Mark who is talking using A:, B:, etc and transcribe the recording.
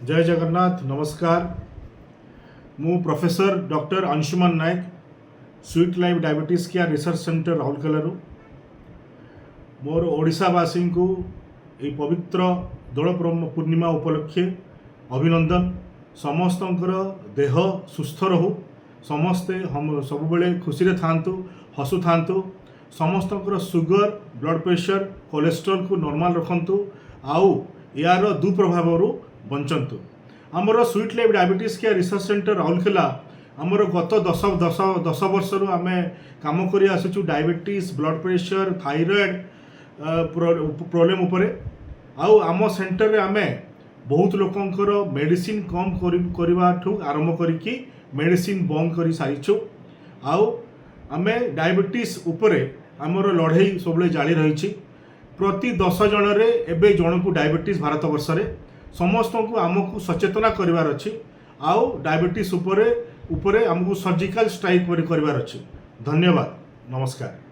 A: जय जगन्नाथ नमस्कार। मु professor doctor Anshuman Nayak sweet life diabetes care research centre Rourkela मोर ओडिशावासी को ये पवित्र दोल पूर्णिमा उपलक्षे अभिनंदन। समस्त देह सुस्थ रहू, समस्ते हम सब खुशी थांतु, हसु थांतु, समस्त सुगर ब्लड प्रेशर कोलेस्ट्रोल को नॉर्मल रखंतु, आउ यार दुप्रभाव बंचंतु। आमर sweet life diabetes care research centre Rourkela आमर गत 10 वर्ष आम कम कर आसुचु diabetes blood pressure thyroid problem उपरे। आउ आम सेंटर रे आमे बहुत लोकंकर मेडिसिन कम करवा आरंभ करिकी मेडिसिन बंद कर सारीचु। आउ आमे डायबिटीज उपरे आमर लड़ाई सब जारी रही। प्रति 10 जन रे एबे जन को डायबिटीज भारत वर्ष रे समस्त को आमको सचेतना करिवार अछि। आउ डायबिटीज उपरे आमको सर्जिकल स्ट्राइक करिवार अछि। धन्यवाद नमस्कार।